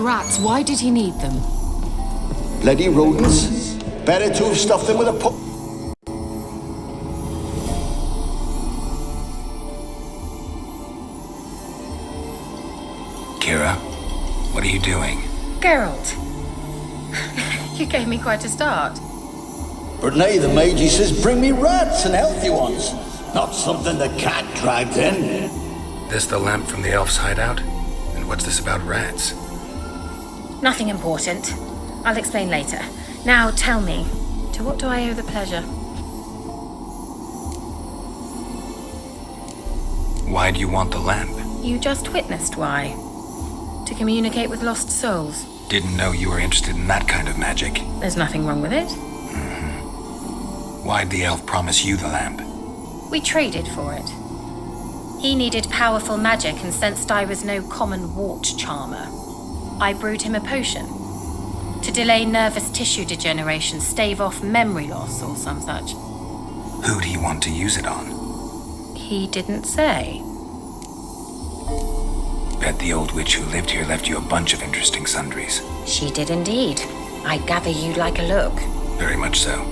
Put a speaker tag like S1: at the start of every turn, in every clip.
S1: rats, why did he need them?
S2: Bloody rodents. Better to have stuffed them with a
S3: Keira, what are you doing?
S4: Geralt. You gave me quite a start.
S2: But nay, the mage says bring me rats and healthy ones. Not something the cat dragged in.
S3: This the lamp from the elf's hideout? And what's this about rats?
S4: Nothing important. I'll explain later. Now tell me, to what do I owe the pleasure?
S3: Why do you want the lamp?
S4: You just witnessed why. To communicate with lost souls.
S3: Didn't know you were interested in that kind of magic.
S4: There's nothing wrong with it.
S3: Why'd the elf promise you the lamp?
S4: We traded for it. He needed powerful magic and sensed I was no common wart charmer. I brewed him a potion. To delay nervous tissue degeneration, stave off memory loss or some such.
S3: Who'd he want to use it on?
S4: He didn't say.
S3: Bet the old witch who lived here left you a bunch of interesting sundries.
S4: She did indeed. I gather you'd like a look.
S3: Very much so.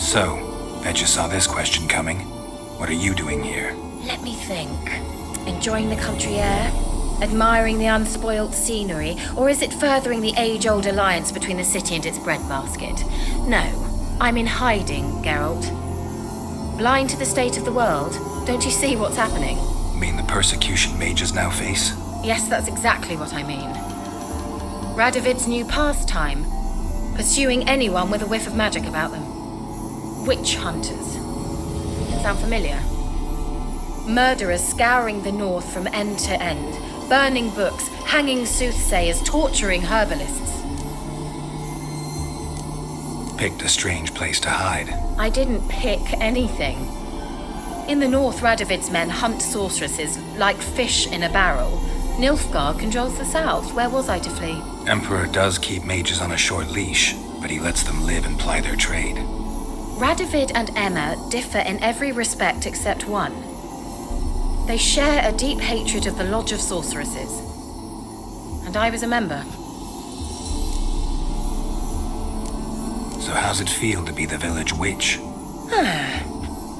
S3: So, bet you saw this question coming. What are you doing here?
S4: Let me think. Enjoying the country air? Admiring the unspoilt scenery? Or is it furthering the age-old alliance between the city and its breadbasket? No, I'm in hiding, Geralt. Blind to the state of the world? Don't you see what's happening?
S3: You mean the persecution mages now face?
S4: Yes, that's exactly what I mean. Radovid's new pastime. Pursuing anyone with a whiff of magic about them. Witch hunters. Sound familiar? Murderers scouring the north from end to end, burning books, hanging soothsayers, torturing herbalists.
S3: Picked a strange place to hide.
S4: I didn't pick anything. In the north, Radovid's men hunt sorceresses like fish in a barrel. Nilfgaard controls the south. Where was I to flee?
S3: Emperor does keep mages on a short leash, but he lets them live and ply their trade.
S4: Radovid and Emma differ in every respect except one. They share a deep hatred of the Lodge of Sorceresses. And I was a member.
S3: So how's it feel to be the village witch?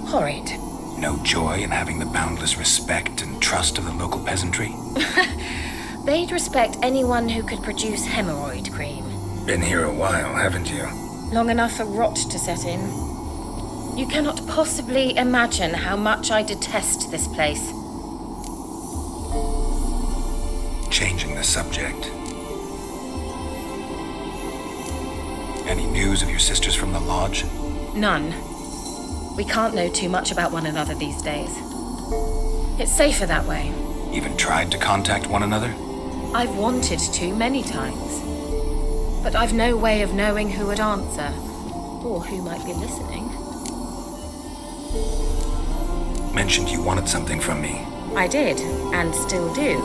S4: Horrid.
S3: No joy in having the boundless respect and trust of the local peasantry?
S4: They'd respect anyone who could produce hemorrhoid cream.
S3: Been here a while, haven't you?
S4: Long enough for rot to set in. You cannot possibly imagine how much I detest this place.
S3: Changing the subject. Any news of your sisters from the lodge?
S4: None. We can't know too much about one another these days. It's safer that way.
S3: Even tried to contact one another?
S4: I've wanted to many times. But I've no way of knowing who would answer, or who might be listening.
S3: Mentioned you wanted something from me.
S4: I did, and still do.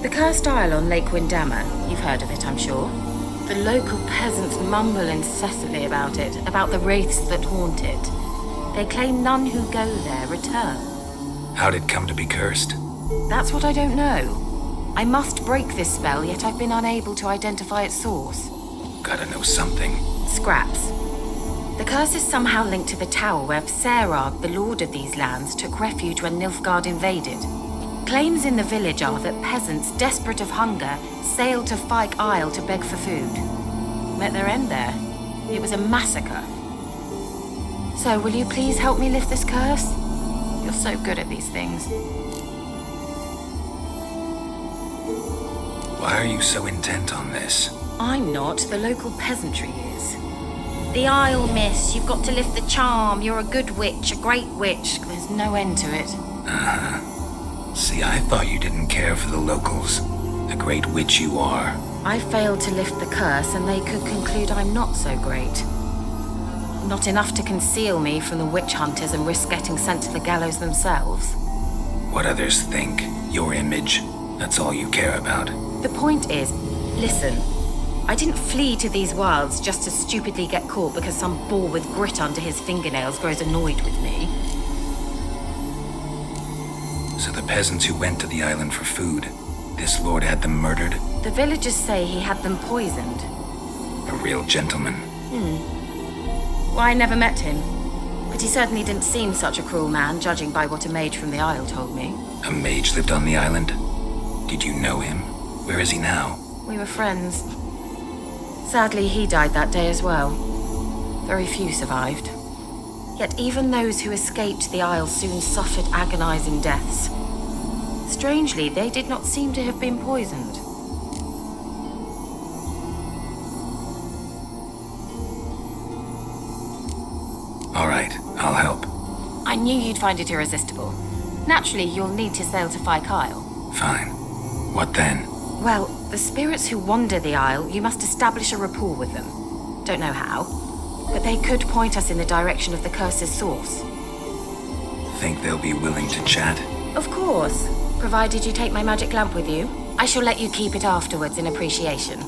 S4: The Cursed Isle on Lake Windammer, you've heard of it, I'm sure. The local peasants mumble incessantly about it, about the wraiths that haunt it. They claim none who go there return.
S3: How'd it come to be cursed?
S4: That's what I don't know. I must break this spell, yet I've been unable to identify its source.
S3: Gotta know something.
S4: Scraps. The curse is somehow linked to the tower where Serag, the lord of these lands, took refuge when Nilfgaard invaded. Claims in the village are that peasants, desperate of hunger, sailed to Fyke Island to beg for food. Met their end there. It was a massacre. So, will you please help me lift this curse? You're so good at these things.
S3: Why are you so intent on this?
S4: I'm not. The local peasantry is. The Isle, miss. You've got to lift the charm. You're a good witch, a great witch. There's no end to it.
S3: See, I thought you didn't care for the locals. The great witch you are.
S4: I failed to lift the curse, and they could conclude I'm not so great. Not enough to conceal me from the witch hunters and risk getting sent to the gallows themselves.
S3: What others think, your image, that's all you care about.
S4: The point is, listen, I didn't flee to these wilds just to stupidly get caught because some boar with grit under his fingernails grows annoyed with me.
S3: So the peasants who went to the island for food, this lord had them murdered?
S4: The villagers say he had them poisoned.
S3: A real gentleman.
S4: Well, I never met him, but he certainly didn't seem such a cruel man, judging by what a mage from the Isle told me.
S3: A mage lived on the island? Did you know him? Where is he now?
S4: We were friends. Sadly, he died that day as well. Very few survived. Yet even those who escaped the Isle soon suffered agonizing deaths. Strangely, they did not seem to have been poisoned.
S3: All right, I'll help.
S4: I knew you'd find it irresistible. Naturally, you'll need to sail to Fyke Island.
S3: Fine. What then?
S4: Well, the spirits who wander the Isle, you must establish a rapport with them. Don't know how, but they could point us in the direction of the curse's source.
S3: Think they'll be willing to chat?
S4: Of course, provided you take my magic lamp with you. I shall let you keep it afterwards in appreciation.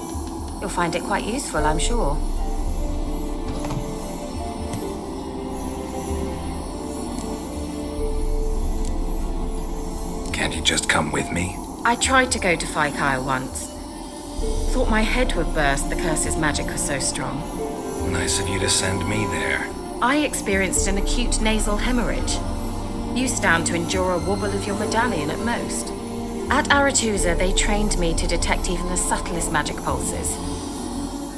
S4: You'll find it quite useful, I'm sure.
S3: Can't you just come with me?
S4: I tried to go to Fyke Island once. Thought my head would burst, the curse's magic was so strong.
S3: Nice of you to send me there.
S4: I experienced an acute nasal hemorrhage. You stand to endure a wobble of your medallion at most. At Aretusa, they trained me to detect even the subtlest magic pulses.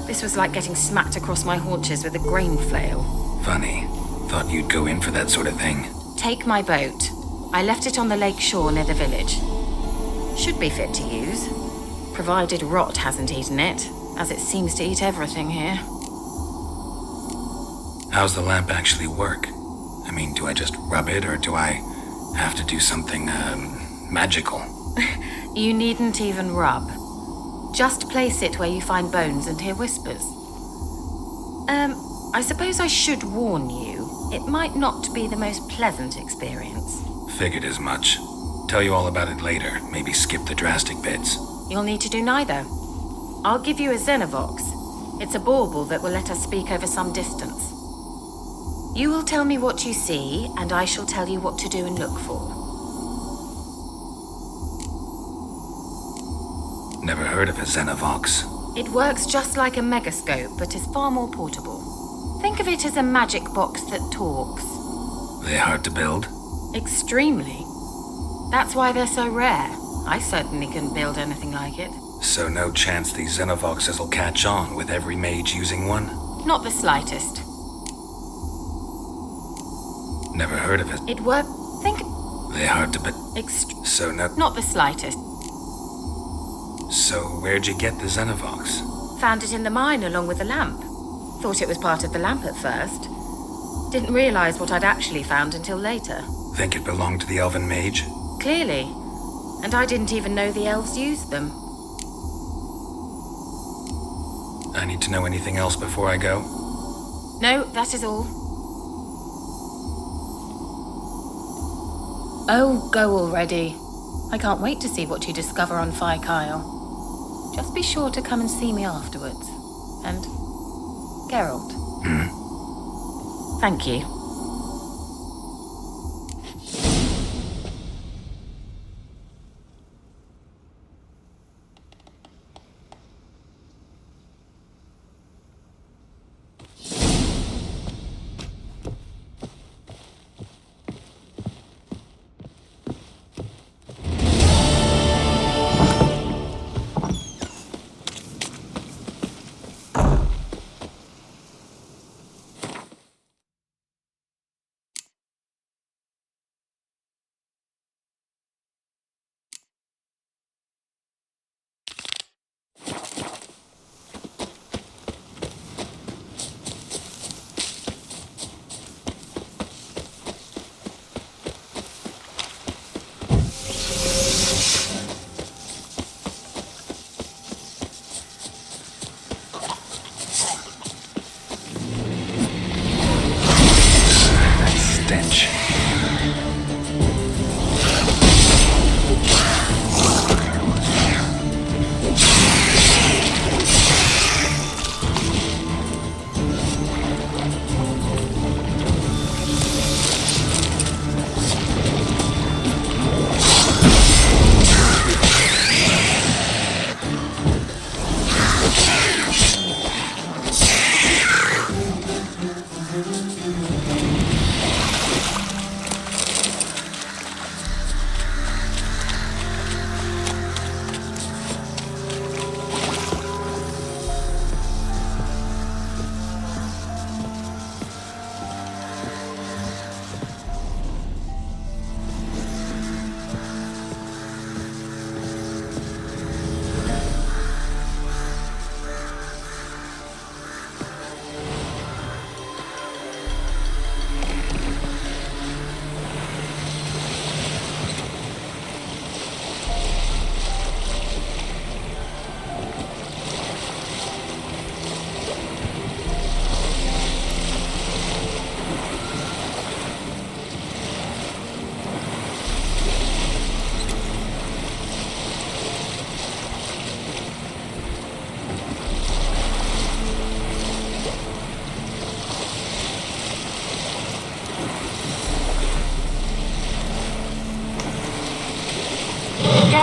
S4: This was like getting smacked across my haunches with a grain flail.
S3: Funny. Thought you'd go in for that sort of thing.
S4: Take my boat. I left it on the lake shore near the village. Should be fit to use, provided rot hasn't eaten it, as it seems to eat everything here.
S3: How's the lamp actually work? I mean, do I just rub it, or do I have to do something, magical?
S4: You needn't even rub. Just place it where you find bones and hear whispers. I suppose I should warn you, it might not be the most pleasant experience.
S3: Figured as much. Tell you all about it later. Maybe skip the drastic bits.
S4: You'll need to do neither. I'll give you a Xenovox. It's a bauble that will let us speak over some distance. You will tell me what you see, and I shall tell you what to do and look for.
S3: Never heard of a Xenovox.
S4: It works just like a megascope, but is far more portable. Think of it as a magic box that talks.
S3: They hard to build?
S4: Extremely. That's why they're so rare. I certainly couldn't build anything like it.
S3: So no chance these Xenovoxes will catch on with every mage using one?
S4: Not the slightest.
S3: Never heard of it.
S4: It worked. Think.
S3: They hard to So no.
S4: Not the slightest.
S3: So where'd you get the Xenovox?
S4: Found it in the mine along with the lamp. Thought it was part of the lamp at first. Didn't realize what I'd actually found until later.
S3: Think it belonged to the elven mage?
S4: Clearly. And I didn't even know the elves used them.
S3: I need to know anything else before I go?
S4: No, that is all. Oh, go already. I can't wait to see what you discover on Fyke Isle. Just be sure to come and see me afterwards. And Geralt. Thank you.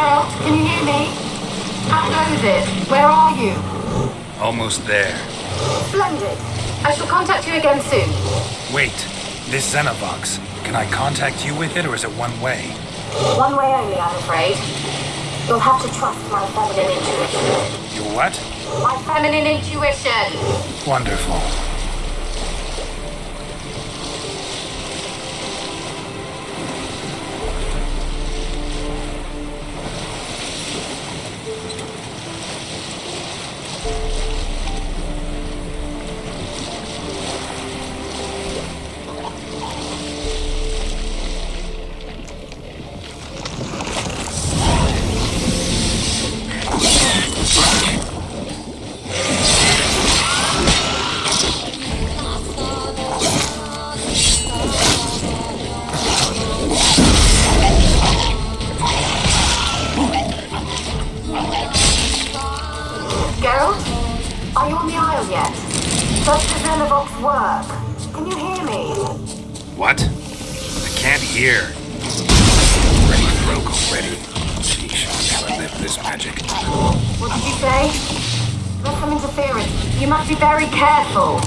S4: Geralt, can you hear me? How goes it? Where are you?
S3: Almost there.
S4: Splendid. I shall contact you again soon.
S3: Wait, this Xenovox, can I contact you with it or is it one way?
S4: One way only, I'm afraid. You'll have to trust my feminine intuition.
S3: Your what?
S4: My feminine intuition!
S3: Wonderful.
S4: Geralt? Are you on the Isle yet? Does the Xenovox work? Can you hear me?
S3: What? I can't hear. Already broke already. Sheesh, I'll never live this magic.
S4: What did you say? There's some interference. You must be very careful.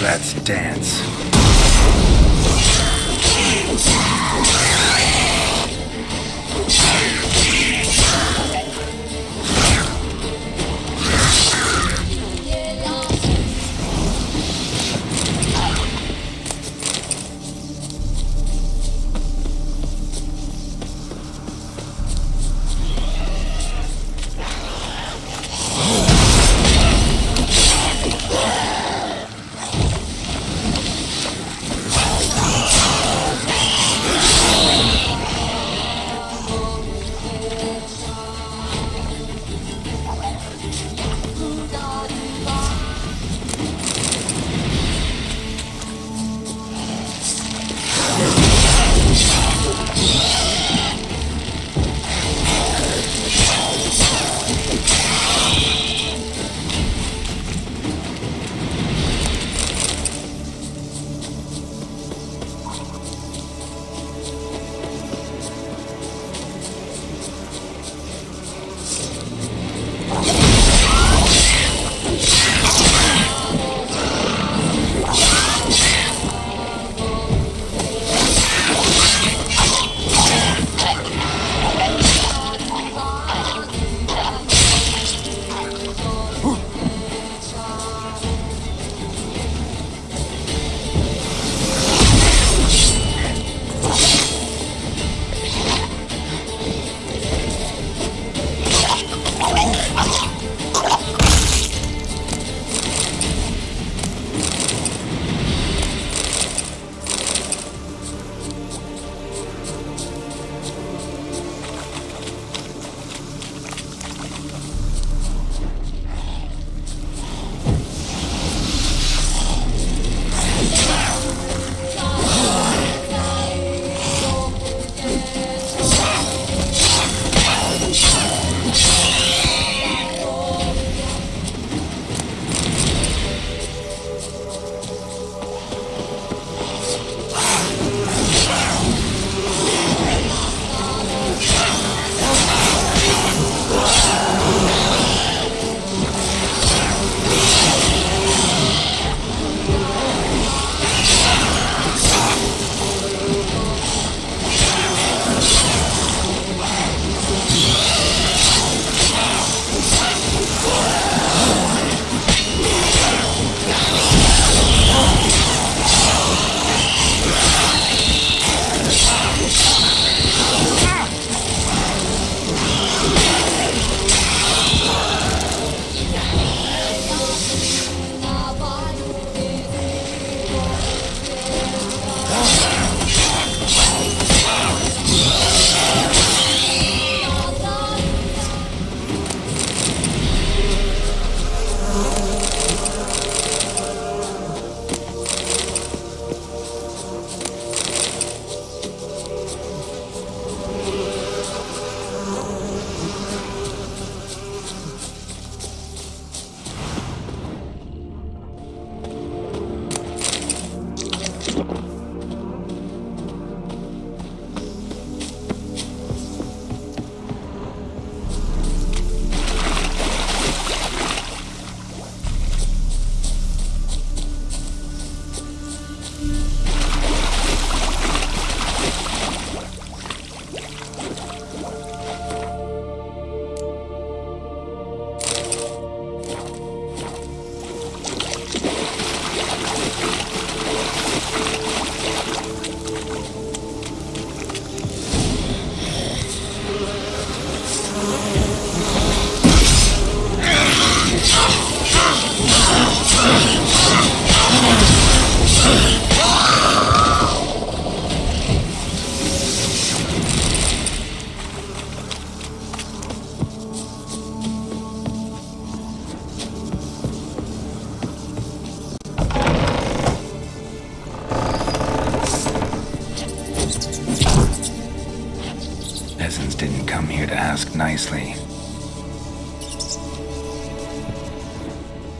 S3: Let's dance. Peasants didn't come here to ask nicely.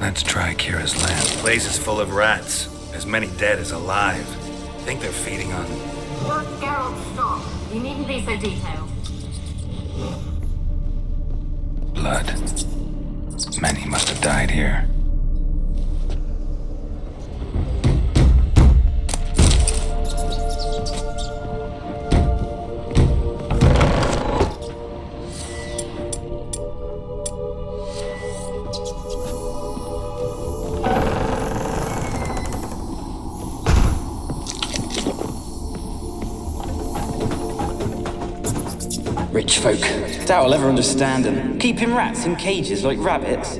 S3: Let's try Kira's land.
S1: The place is full of rats. As many dead as alive. Think they're feeding on...
S4: Look, Geralt, stop. You needn't be so detailed.
S3: Blood. Many must have died here.
S5: Rich folk. Doubt I'll ever understand them. Keeping rats in cages like rabbits.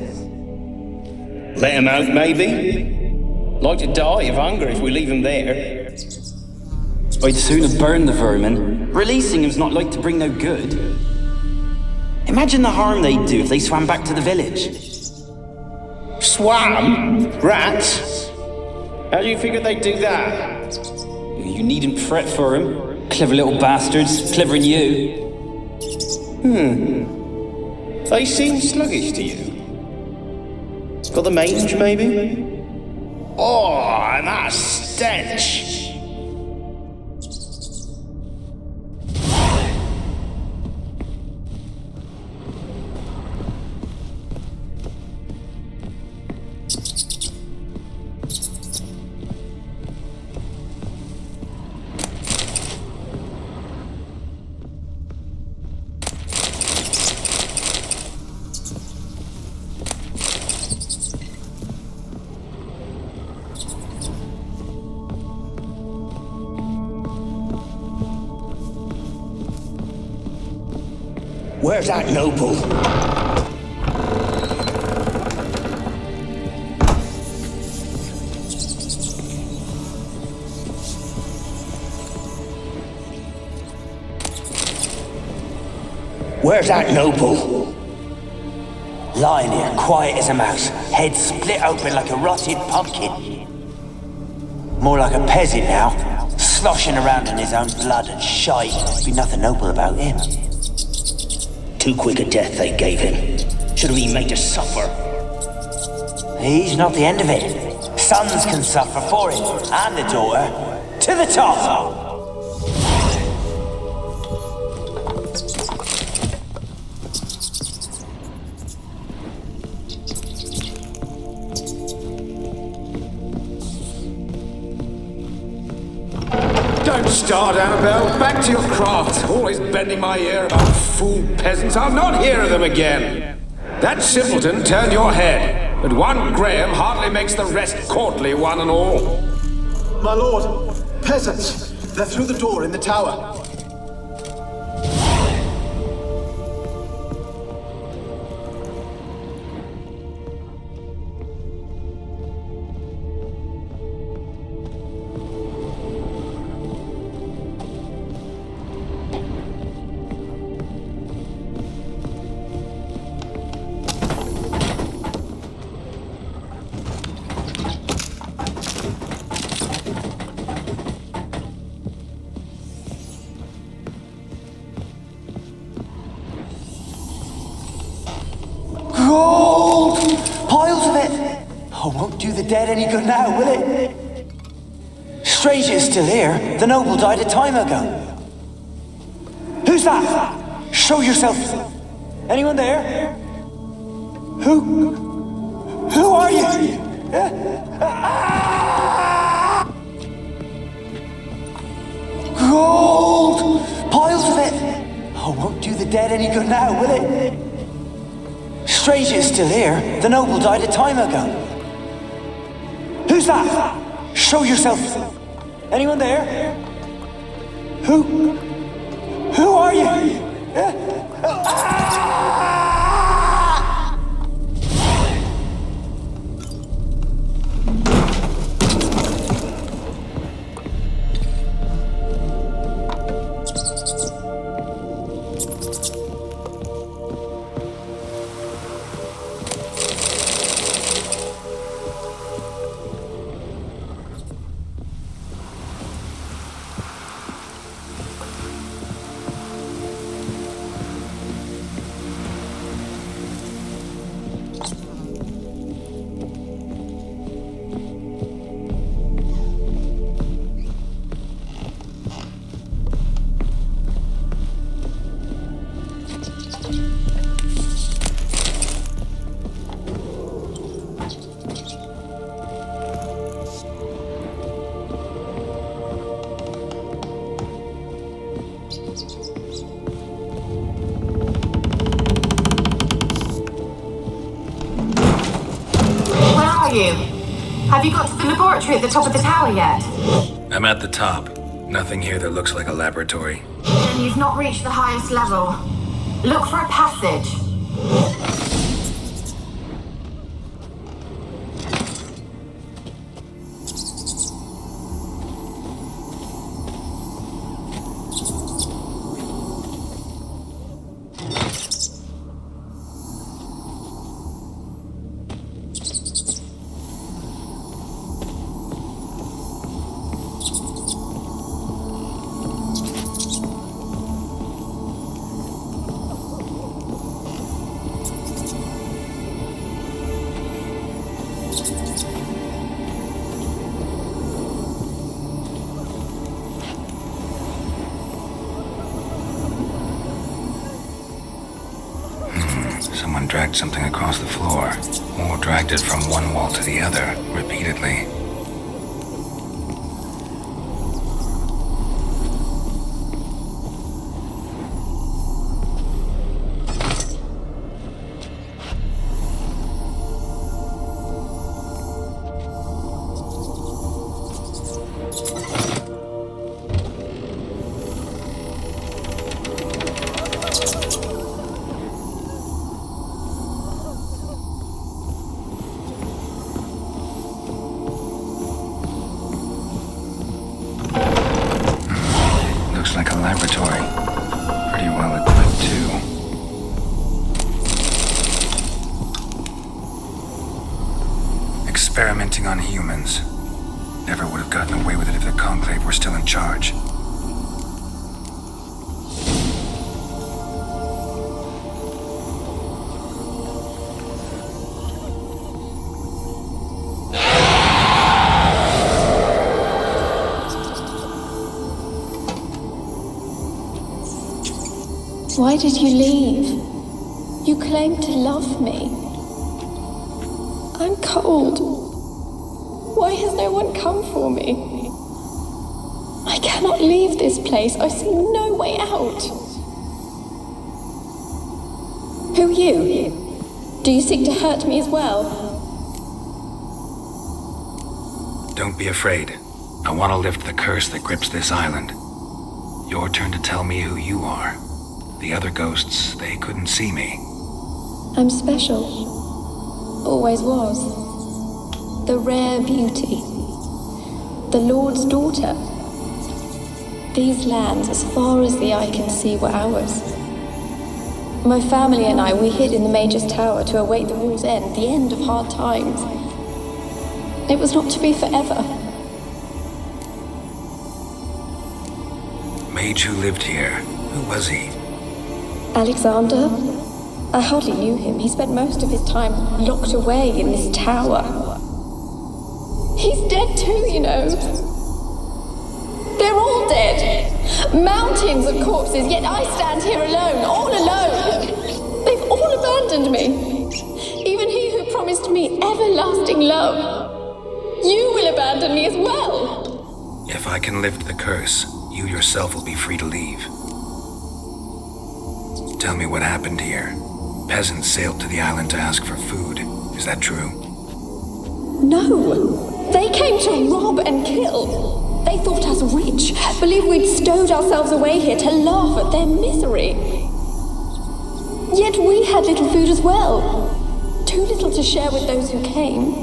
S6: Let him out, maybe? Like to die of hunger if we leave him there.
S5: I'd sooner burn the vermin. Releasing him's not like to bring no good. Imagine the harm they'd do if they swam back to the village.
S6: Swam? Rats? How do you figure they'd do that?
S5: You needn't fret for him. Clever little bastards. Clever than you.
S6: They seem sluggish to you. Got the mange, maybe? Oh, and that stench!
S2: Where's that noble? Where's that noble?
S7: Lying here, quiet as a mouse, head split open like a rotted pumpkin. More like a peasant now, sloshing around in his own blood and shite. Be nothing noble about him.
S2: Too quick a death they gave him. Should have been made to suffer.
S7: He's not the end of it. Sons can suffer for it, and the daughter. To the top!
S3: Don't start, Anabelle. Back to your craft. Always bending my ear about fool peasants. I'll not hear of them again. That simpleton turned your head, but one Graham hardly makes the rest courtly, one and all.
S8: My lord, peasants. They're through the door in the tower.
S7: Gold! Piles of it! Oh, won't do the dead any good now, will it? Strange it's still here. The noble died a time ago. Who's that? Show yourself. Anyone there? Who are you? Gold! Piles of it! Oh, won't do the dead any good now, will it? Strange it's still here. The noble died a time ago. Who's that? Show yourself. Anyone there? Who are you?
S4: Where are you? Have you got to the laboratory at the top of the tower yet?
S1: I'm at the top. Nothing here that looks like a laboratory.
S4: Then you've not reached the highest level. Look for a passage.
S1: Someone dragged something across the floor, or dragged it from one wall to the other, repeatedly. Looks like a laboratory. Pretty well equipped, too. Experimenting on humans. Never would have gotten away with it if the Conclave were still in charge.
S9: Why did you leave? You claimed to love me. I'm cold. Why has no one come for me? I cannot leave this place. I see no way out. Who are you? Do you seek to hurt me as well?
S1: Don't be afraid. I want to lift the curse that grips this island. Your turn to tell me who you are. The other ghosts, they couldn't see me.
S9: I'm special. Always was. The rare beauty. The Lord's daughter. These lands, as far as the eye can see, were ours. My family and I, we hid in the Major's Tower to await the war's end, the end of hard times. It was not to be forever.
S1: Mage who lived here. Who was he?
S9: Alexander? I hardly knew him. He spent most of his time locked away in this tower. He's dead too, you know. They're all dead. Mountains of corpses, yet I stand here alone, all alone. They've all abandoned me. Even he who promised me everlasting love. You will abandon me as well.
S1: If I can lift the curse, you yourself will be free to leave. Tell me what happened here. Peasants sailed to the island to ask for food. Is that true?
S9: No. They came to rob and kill. They thought us rich, believed we'd stowed ourselves away here to laugh at their misery. Yet we had little food as well. Too little to share with those who came.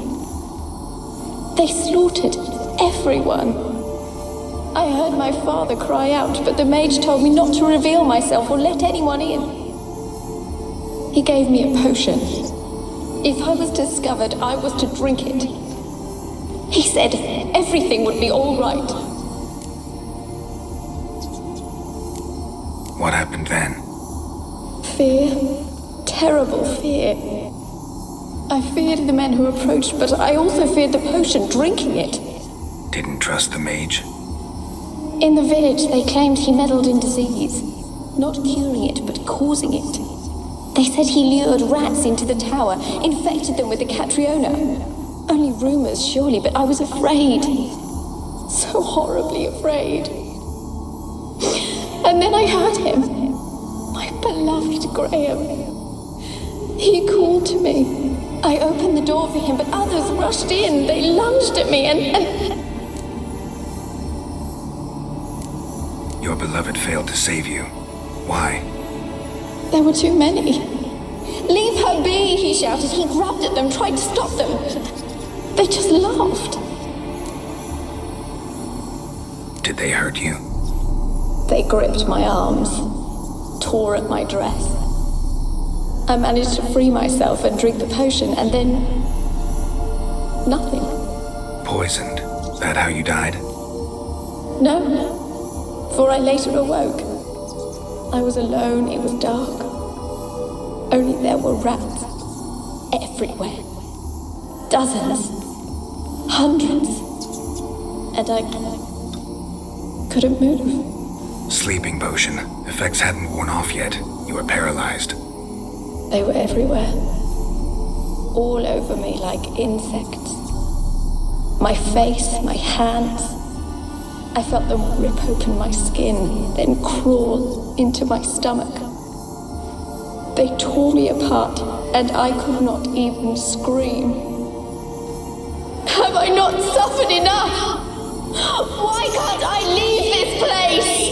S9: They slaughtered everyone. I heard my father cry out, but the mage told me not to reveal myself or let anyone in. He gave me a potion. If I was discovered, I was to drink it. He said everything would be all right.
S1: What happened then?
S9: Fear. Terrible fear. I feared the men who approached, but I also feared the potion, drinking it.
S1: Didn't trust the mage?
S9: In the village, they claimed he meddled in disease. Not curing it, but causing it. They said he lured rats into the tower, infected them with the Catriona. Only rumors, surely, but I was afraid. So horribly afraid. And And then I heard him. My beloved Graham. He called to me. I opened the door for him, but others rushed in. They lunged at me and...
S1: Your beloved failed to save you. Why?
S9: There were too many. Leave her be, he shouted. He grabbed at them, tried to stop them. They just laughed.
S1: Did they hurt you?
S9: They gripped my arms, tore at my dress. I managed to free myself and drink the potion, and then... nothing.
S1: Poisoned? That how you died?
S9: No, for I later awoke. I was alone, it was dark. Only there were rats everywhere. Dozens. Hundreds. And I couldn't move.
S1: Sleeping potion. Effects hadn't worn off yet. You were paralyzed.
S9: They were everywhere. All over me like insects. My face, my hands. I felt them rip open my skin, then crawl into my stomach. They tore me apart, and I could not even scream. Have I not suffered enough? Why can't I leave this place?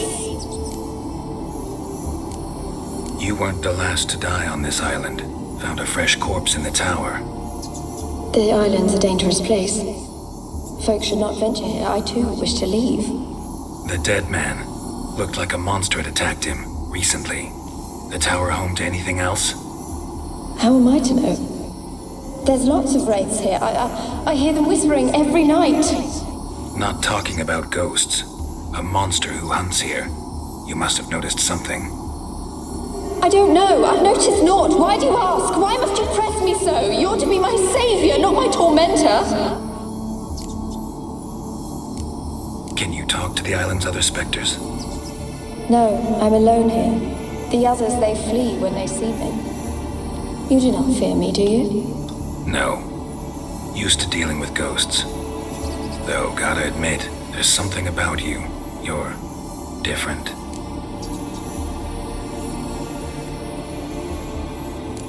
S1: You weren't the last to die on this island. Found a fresh corpse in the tower.
S9: The island's a dangerous place. Folks should not venture here. I too wish to leave.
S1: The dead man. Looked like a monster had attacked him, recently. The tower home to anything else?
S9: How am I to know? There's lots of wraiths here. I hear them whispering every night.
S1: Not talking about ghosts. A monster who hunts here. You must have noticed something.
S9: I don't know. I've noticed naught. Why do you ask? Why must you press me so? You're to be my savior, not my tormentor.
S1: Can you talk to the island's other specters?
S9: No, I'm alone here. The others, they flee when they see me. You do not fear me, do you?
S1: No. Used to dealing with ghosts. Though, gotta admit, there's something about you. You're different.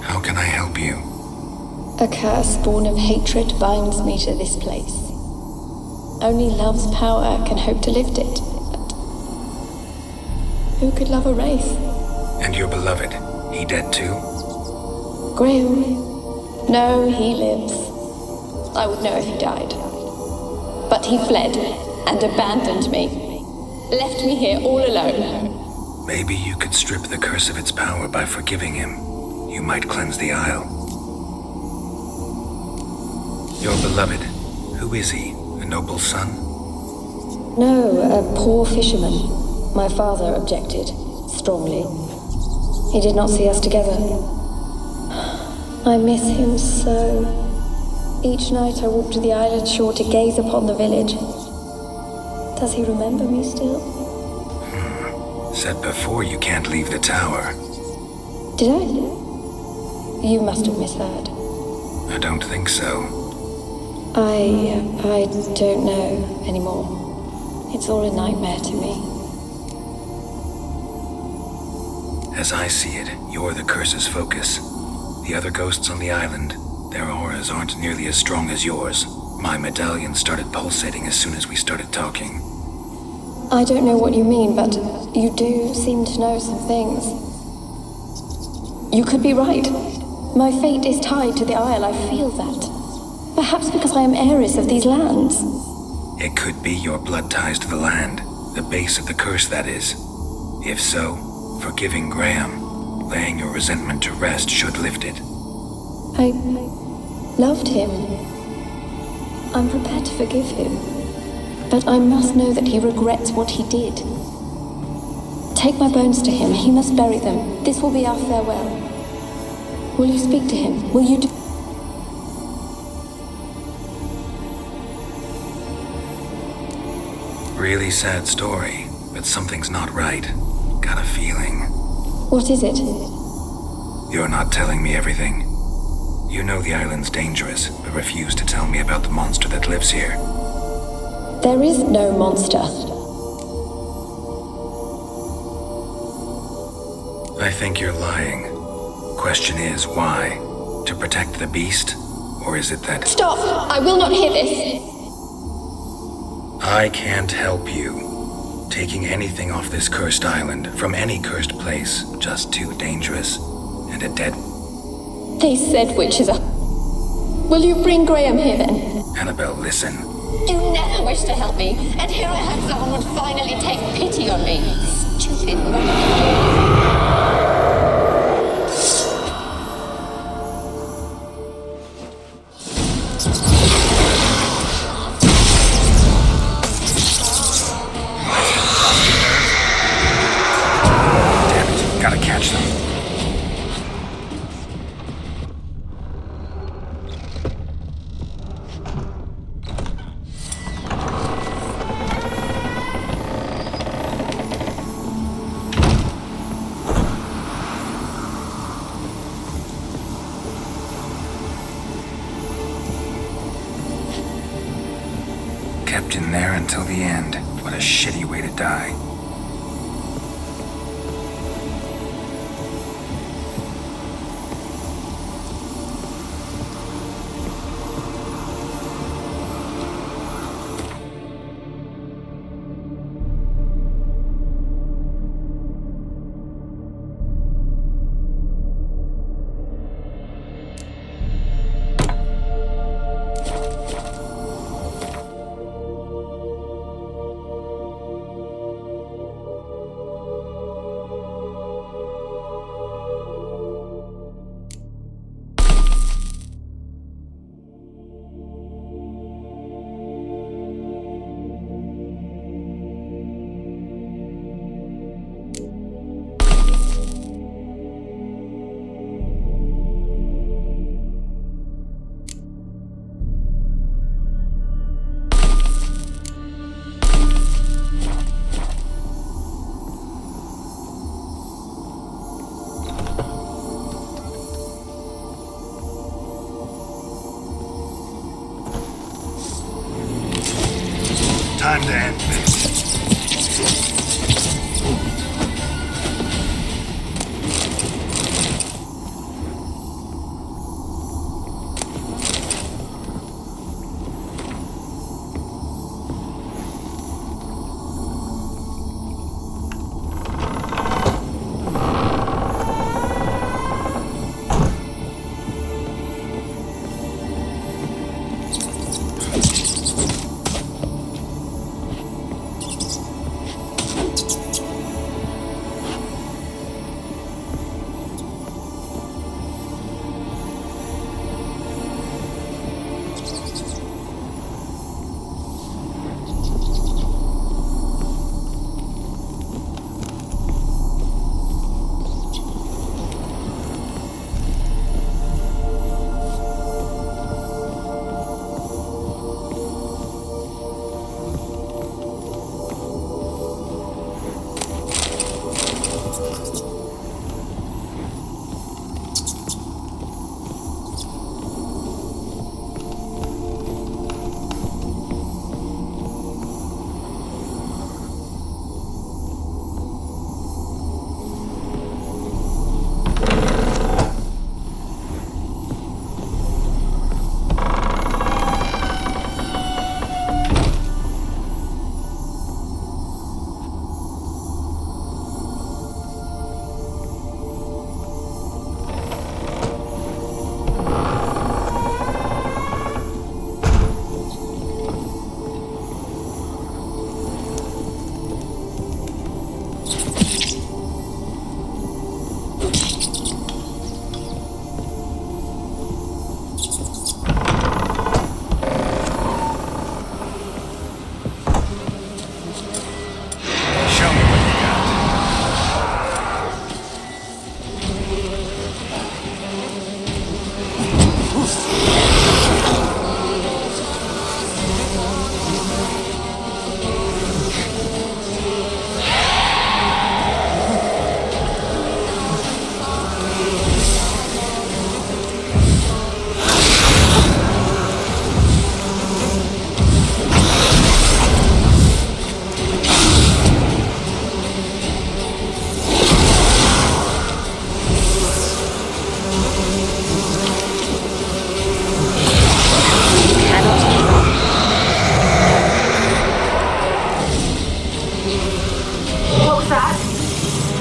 S1: How can I help you?
S9: A curse born of hatred binds me to this place. Only love's power can hope to lift it. But who could love a wraith?
S1: And your beloved, he dead too?
S9: Graham? No, he lives. I would know if he died. But he fled and abandoned me. Left me here all alone.
S1: Maybe you could strip the curse of its power by forgiving him. You might cleanse the isle. Your beloved, who is he? A noble son?
S9: No, a poor fisherman. My father objected, strongly. He did not see us together. I miss him so. Each night I walk to the island shore to gaze upon the village. Does he remember me still?
S1: Said before you can't leave the tower.
S9: Did I? You must have misheard.
S1: I don't think so.
S9: I don't know anymore. It's all a nightmare to me.
S1: As I see it, you're the curse's focus. The other ghosts on the island, their auras aren't nearly as strong as yours. My medallion started pulsating as soon as we started talking.
S9: I don't know what you mean, but you do seem to know some things. You could be right. My fate is tied to the Isle, I feel that. Perhaps because I am heiress of these lands.
S1: It could be your blood ties to the land, the base of the curse, that is. If so, forgiving Graham, laying your resentment to rest should lift it.
S9: I loved him. I'm prepared to forgive him. But I must know that he regrets what he did. Take my bones to him. He must bury them. This will be our farewell. Will you speak to him? Will you do...
S1: Really sad story, but something's not right. Got a feeling.
S9: What is it?
S1: You're not telling me everything. You know the island's dangerous, but refuse to tell me about the monster that lives here.
S9: There is no monster.
S1: I think you're lying. Question is, why? To protect the beast? Or is it that...
S9: Stop! I will not hear this!
S1: I can't help you. Taking anything off this cursed island, from any cursed place, just too dangerous. And a dead...
S9: They said witches are... Will you bring Graham here then?
S1: Anabelle, listen.
S9: You never wished to help me, and here I had someone would finally take pity on me. Stupid woman.
S1: Gotta catch them. Kept in there until the end. What a shitty way to die.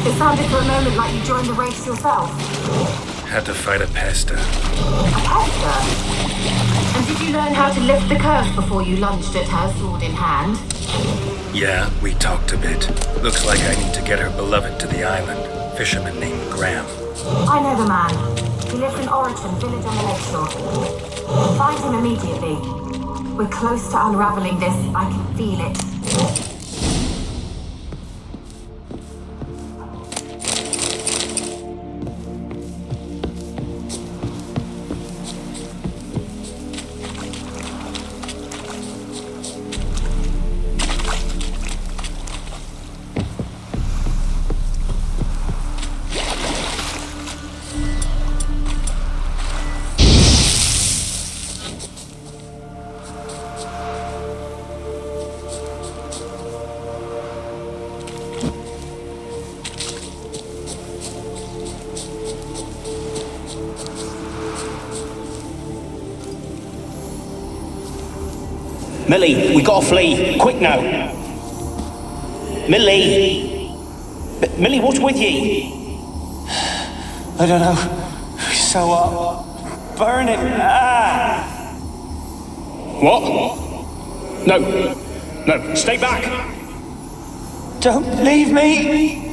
S10: It sounded for a moment like you joined the race yourself.
S1: Had to fight a pesta.
S10: A pester? And did you learn how to lift the curse before you lunged at her, sword in hand?
S1: Yeah, we talked a bit. Looks like I need to get her beloved to the island. Fisherman named Graham.
S10: I know the man. He lives in Oriton, village on the lakeshore. Find him immediately. We're close to unraveling this. I can feel it.
S6: Millie, we gotta flee. Quick now. Millie! Millie, what's with ye?
S7: I don't know. So what? Burn it! Ah!
S6: What? No. No, stay back!
S7: Don't leave me!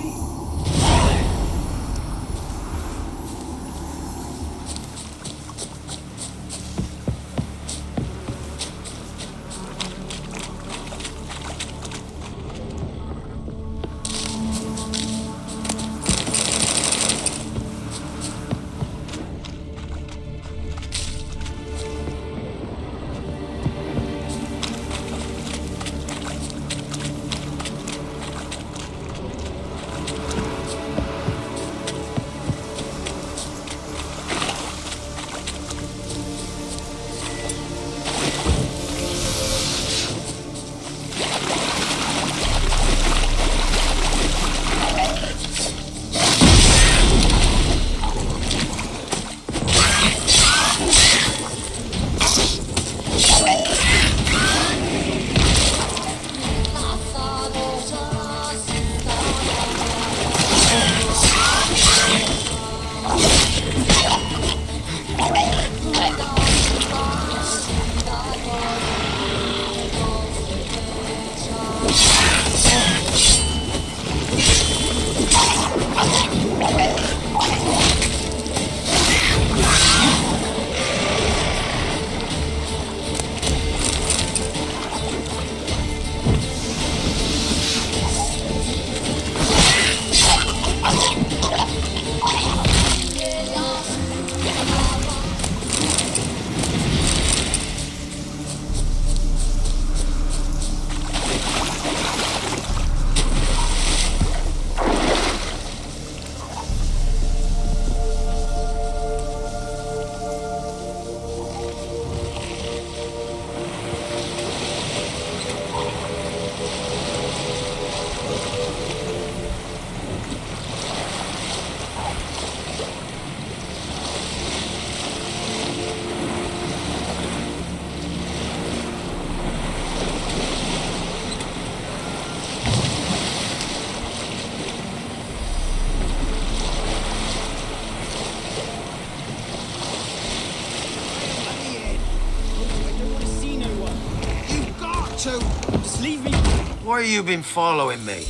S11: Why you been following me?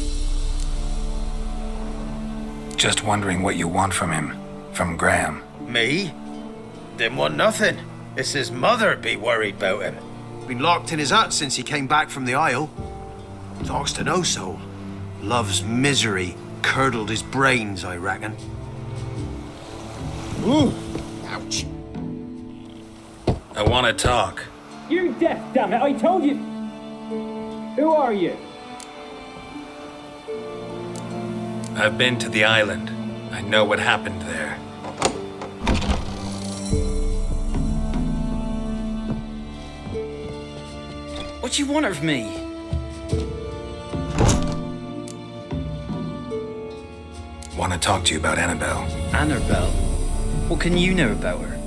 S1: Just wondering what you want from him. From Graham.
S11: Me? Didn't want nothing. It's his mother'd be worried about him. Been locked in his hut since he came back from the Isle. Talks to no soul. Love's misery curdled his brains, I reckon.
S6: Ooh! Ouch.
S1: I want to talk.
S12: You're deaf, damn it! I told you! Who are you?
S1: I've been to the island. I know what happened there.
S5: What do you want of me?
S1: Want to talk to you about Anabelle.
S5: Anabelle? What can you know about her?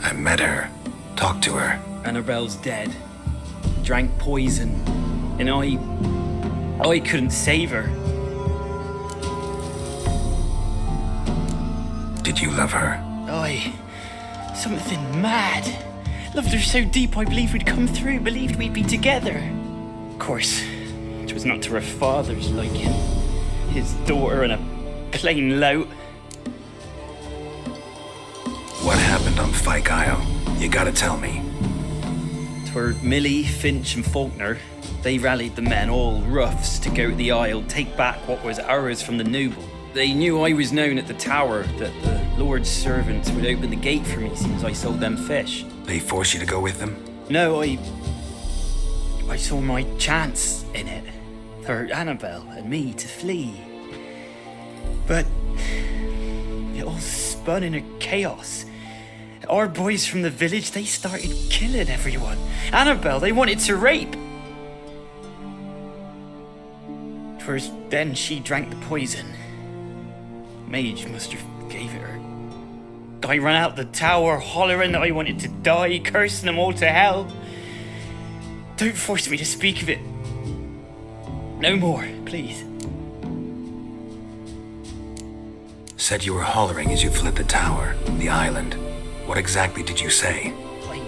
S1: I met her. Talked to her.
S5: Anabelle's dead. Drank poison. And I couldn't save her.
S1: Did you love her?
S5: Aye. Something mad. Loved her so deep I believed we'd come through, believed we'd be together. Of course, it was not to her father's liking. His daughter and a plain lout.
S1: What happened on Fyke Isle? You gotta tell me.
S5: 'Twere Millie, Finch and Faulkner. They rallied the men, all roughs, to go to the Isle, take back what was ours from the noble. They knew I was known at the tower, that the Lord's servants would open the gate for me since I sold them fish.
S1: They forced you to go with them?
S5: No, I saw my chance in it, for Anabelle and me to flee. But it all spun in a chaos. Our boys from the village, they started killing everyone. Anabelle, they wanted to rape. First, then she drank the poison. Mage must have gave it her. I ran out the tower, hollering that I wanted to die, cursing them all to hell. Don't force me to speak of it. No more, please.
S1: Said you were hollering as you fled the tower, the island. What exactly did you say?
S5: I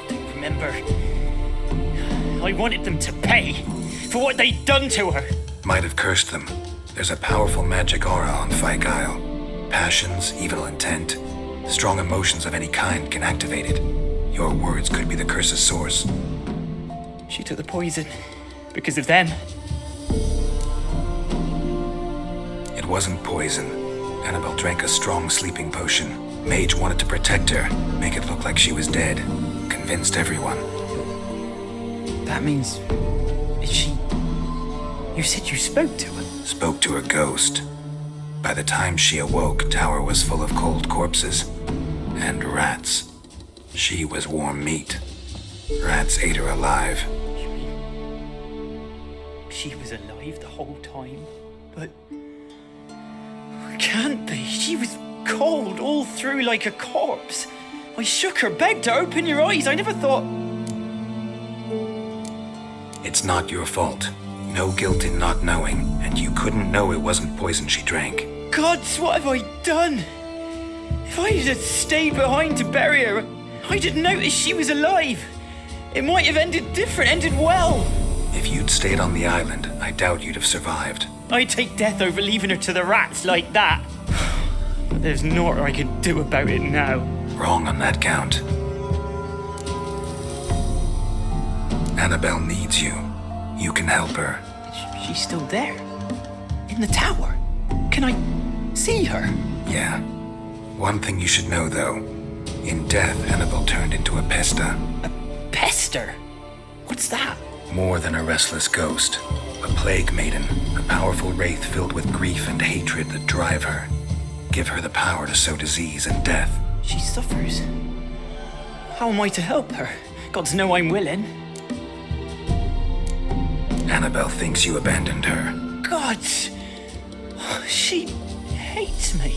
S5: don't remember. I wanted them to pay for what they'd done to her.
S1: Might have cursed them. There's a powerful magic aura on Fyke Isle. Passions, evil intent, strong emotions of any kind can activate it. Your words could be the curse's source.
S5: She took the poison because of them.
S1: It wasn't poison. Anabelle drank a strong sleeping potion. Mage wanted to protect her, make it look like she was dead. Convinced everyone.
S5: That means... is she... You said you spoke to her?
S1: Spoke to her ghost. By the time she awoke, tower was full of cold corpses. And rats. She was warm meat. Rats ate her alive.
S5: You mean... she was alive the whole time? But... can't be. She was cold all through like a corpse. I shook her, begged her, open your eyes. I never thought...
S1: It's not your fault. No guilt in not knowing, and you couldn't know it wasn't poison she drank.
S5: Gods, what have I done? If I had stayed behind to bury her, I didn't notice she was alive. It might have ended different, ended well.
S1: If you'd stayed on the island, I doubt you'd have survived.
S5: I'd take death over leaving her to the rats like that. But there's naught I can do about it now.
S1: Wrong on that count. Anabelle needs you. You can help her.
S5: She's still there? In the tower? Can I see her?
S1: Yeah. One thing you should know, though. In death, Anabelle turned into a pesta.
S5: A pester? What's that?
S1: More than a restless ghost. A plague maiden. A powerful wraith filled with grief and hatred that drive her. Give her the power to sow disease and death.
S5: She suffers. How am I to help her? Gods know I'm willing.
S1: Anabelle thinks you abandoned her.
S5: Gods! She hates me.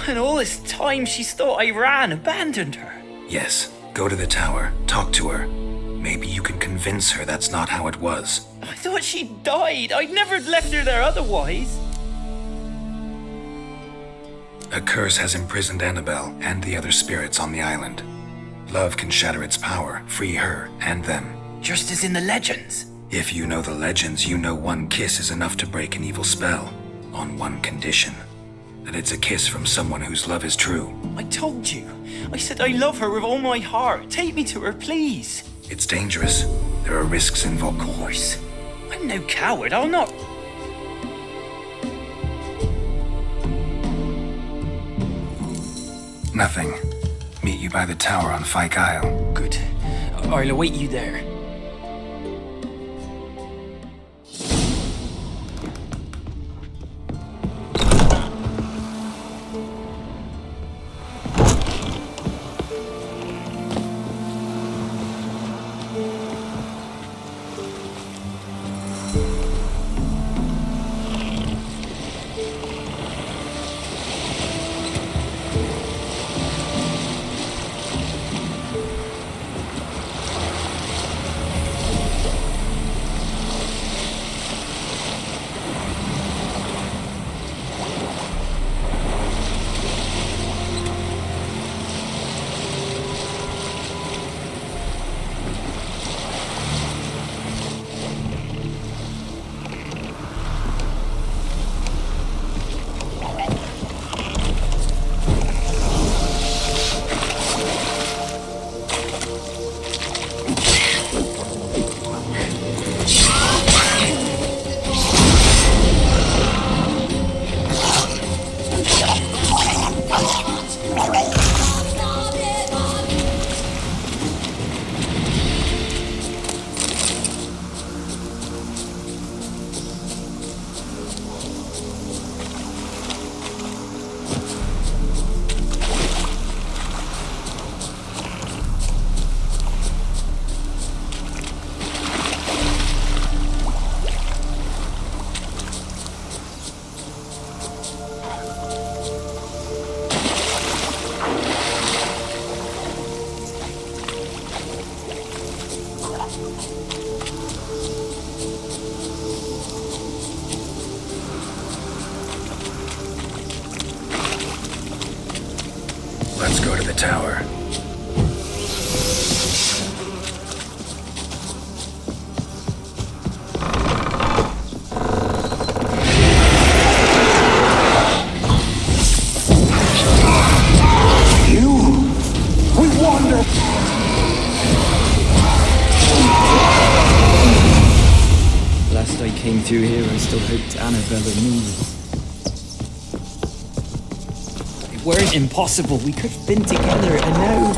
S5: And all this time she's thought I ran, abandoned her.
S1: Yes, go to the tower, talk to her. Maybe you can convince her that's not how it was.
S5: I thought she died. I'd never left her there otherwise.
S1: A curse has imprisoned Anabelle and the other spirits on the island. Love can shatter its power, free her and them.
S5: Just as in the legends.
S1: If you know the legends, you know one kiss is enough to break an evil spell. On one condition. That it's a kiss from someone whose love is true.
S5: I told you. I said I love her with all my heart. Take me to her, please.
S1: It's dangerous. There are risks involved.
S5: Of course. I'm no coward. I'll not...
S1: Nothing. Meet you by the tower on Fyke Isle.
S5: Good. I'll await you there.
S1: tower.
S8: We wander.
S5: Last I came through here, I still hoped Anabelle and me. It weren't impossible. We could have been together, and now.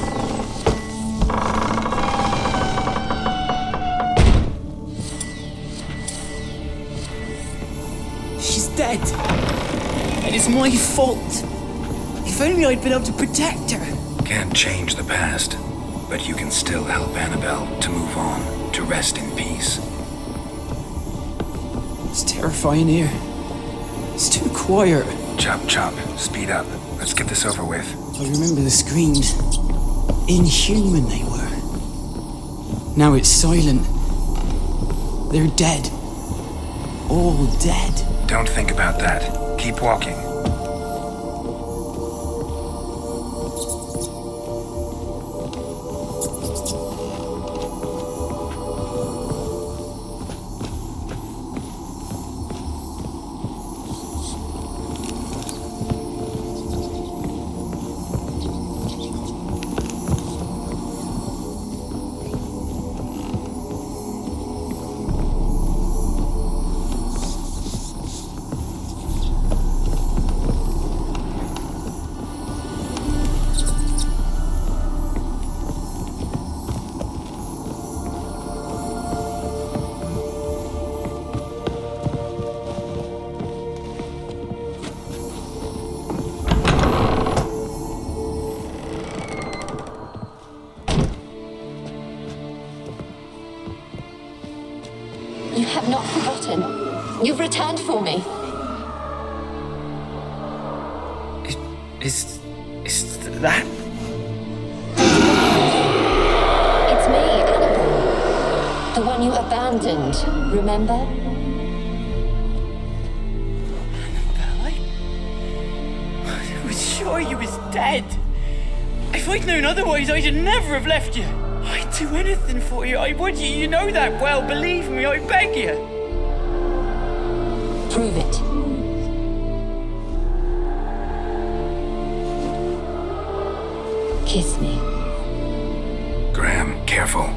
S5: She's dead. And it's my fault. If only I'd been able to protect her.
S1: Can't change the past, but you can still help Anabelle to move on, to rest in peace.
S5: It's terrifying here. It's too quiet.
S1: Chop, chop. Speed up. Let's get this over with.
S5: I remember the screams. Inhuman they were. Now it's silent. They're dead. All dead.
S1: Don't think about that. Keep walking.
S9: You have not forgotten. You've returned for me.
S5: Is that?
S9: It's me, Anabelle. The one you abandoned, remember?
S5: Anabelle, I was sure you was dead. If I'd known otherwise, I'd never have left you. I'd do anything for you. I would. You know that well. Believe me, I beg you.
S9: Prove it. Kiss me.
S1: Graham, careful.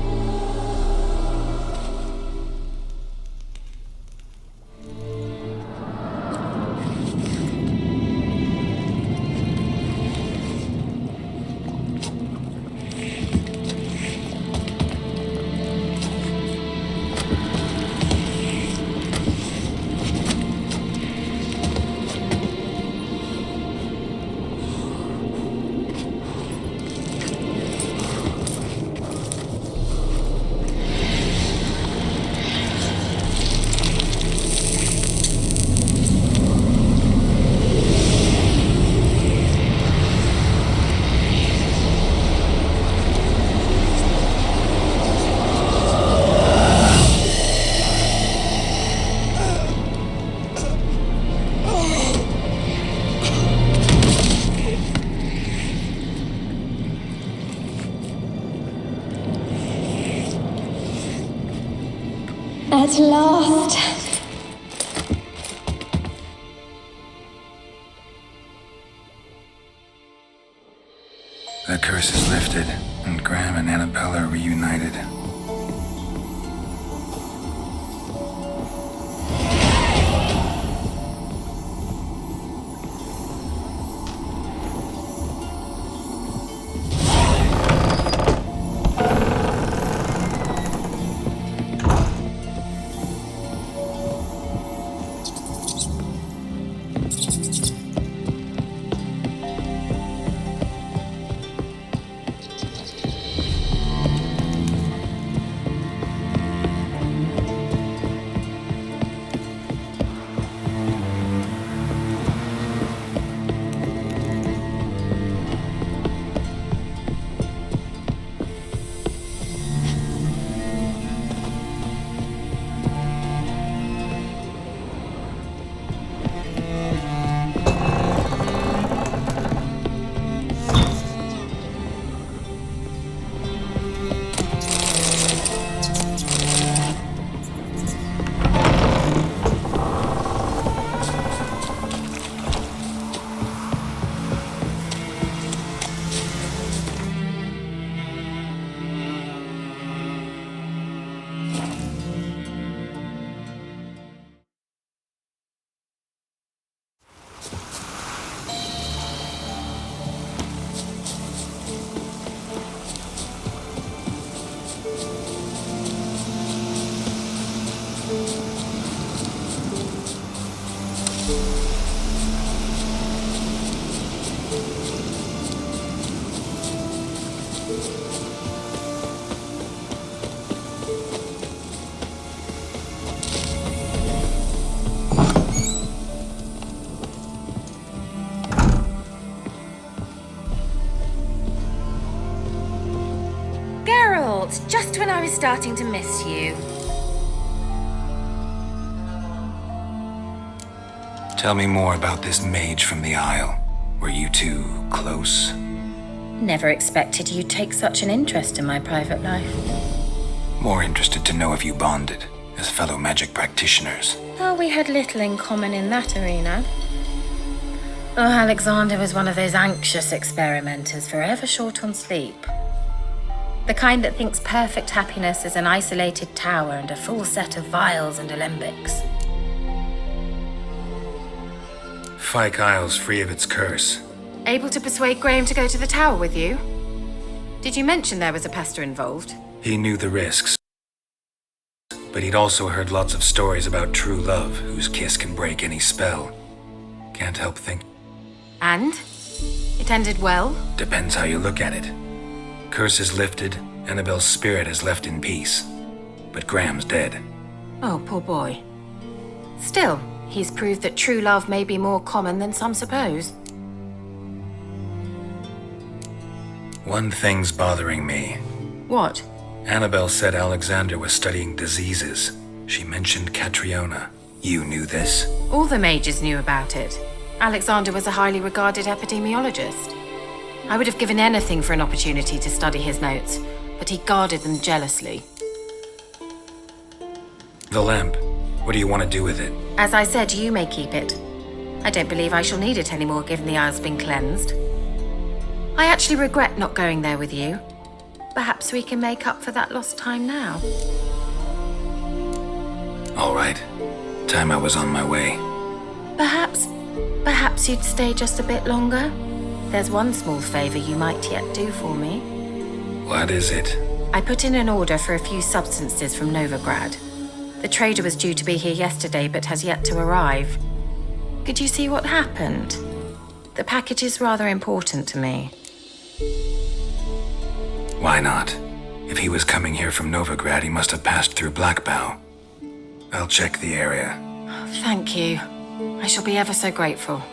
S9: At last.
S1: The curse is lifted, and Graham and Anabelle are reunited.
S4: Just when I was starting to miss you.
S1: Tell me more about this mage from the Isle. Were you two close?
S4: Never expected you'd take such an interest in my private life.
S1: More interested to know if you bonded as fellow magic practitioners.
S4: Oh, we had little in common in that arena. Oh, Alexander was one of those anxious experimenters, forever short on sleep. The kind that thinks perfect happiness is an isolated tower and a full set of vials and alembics.
S1: Fyke Isle's free of its curse.
S4: Able to persuade Graham to go to the tower with you? Did you mention there was a pester involved?
S1: He knew the risks. But he'd also heard lots of stories about true love, whose kiss can break any spell. Can't help think.
S4: And? It ended well?
S1: Depends how you look at it. Curse is lifted, Anabelle's spirit is left in peace. But Graham's dead.
S4: Oh, poor boy. Still, he's proved that true love may be more common than some suppose.
S1: One thing's bothering me.
S4: What?
S1: Anabelle said Alexander was studying diseases. She mentioned Catriona. You knew this?
S4: All the mages knew about it. Alexander was a highly regarded epidemiologist. I would have given anything for an opportunity to study his notes, but he guarded them jealously.
S1: The lamp. What do you want to do with it?
S4: As I said, you may keep it. I don't believe I shall need it anymore, given the Isle's been cleansed. I actually regret not going there with you. Perhaps we can make up for that lost time now.
S1: All right. Time I was on my way.
S4: Perhaps you'd stay just a bit longer? There's one small favor you might yet do for me.
S1: What is it?
S4: I put in an order for a few substances from Novigrad. The trader was due to be here yesterday, but has yet to arrive. Could you see what happened? The package is rather important to me.
S1: Why not? If he was coming here from Novigrad, he must have passed through Blackbow. I'll check the area.
S4: Thank you. I shall be ever so grateful.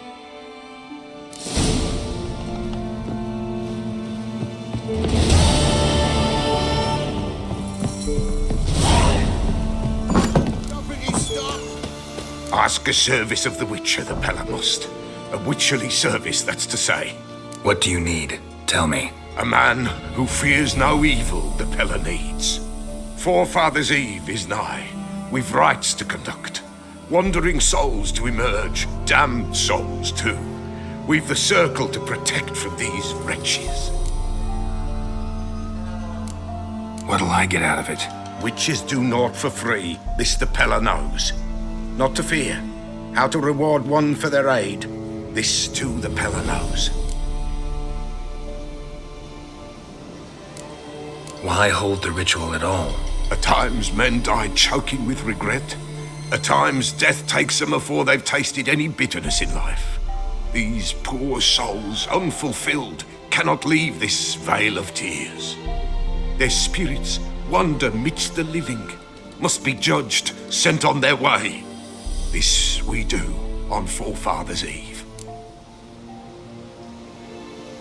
S3: Ask a service of the Witcher, the Pella must. A witcherly service, that's to say.
S1: What do you need? Tell me.
S3: A man who fears no evil, the Pella needs. Forefathers' Eve is nigh. We've rites to conduct. Wandering souls to emerge, damned souls too. We've the circle to protect from these wretches.
S1: What'll I get out of it?
S3: Witches do naught for free, this the Pella knows. Not to fear. How to reward one for their aid, this too the Pella knows.
S1: Why hold the ritual at all?
S3: At times men die choking with regret. At times death takes them before they've tasted any bitterness in life. These poor souls, unfulfilled, cannot leave this vale of tears. Their spirits wander midst the living, must be judged, sent on their way. This we do on Forefathers' Eve.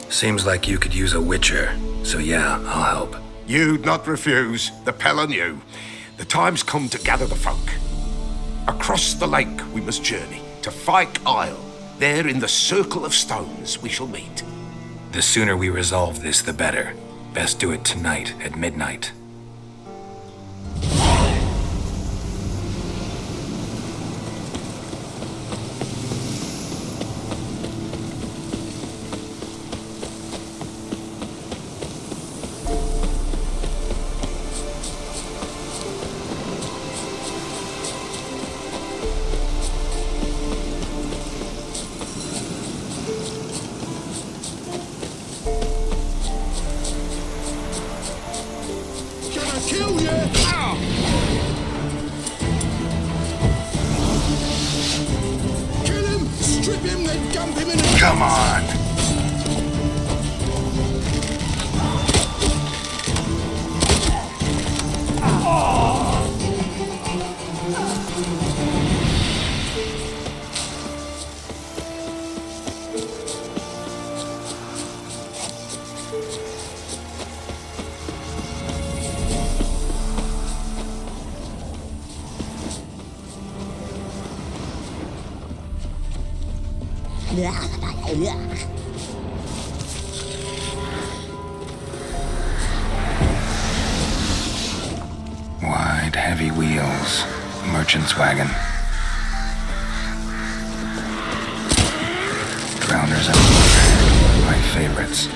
S1: Seems like you could use a witcher, so yeah, I'll help.
S3: You'd not refuse, the Pella knew. The time's come to gather the folk. Across the lake we must journey, to Fyke Isle. There in the circle of stones we shall meet.
S1: The sooner we resolve this, the better. Best do it tonight at midnight.
S13: Trip him, then dump him in a...
S1: Come on! Wide, heavy wheels. Merchant's wagon. Drowners and my favorites.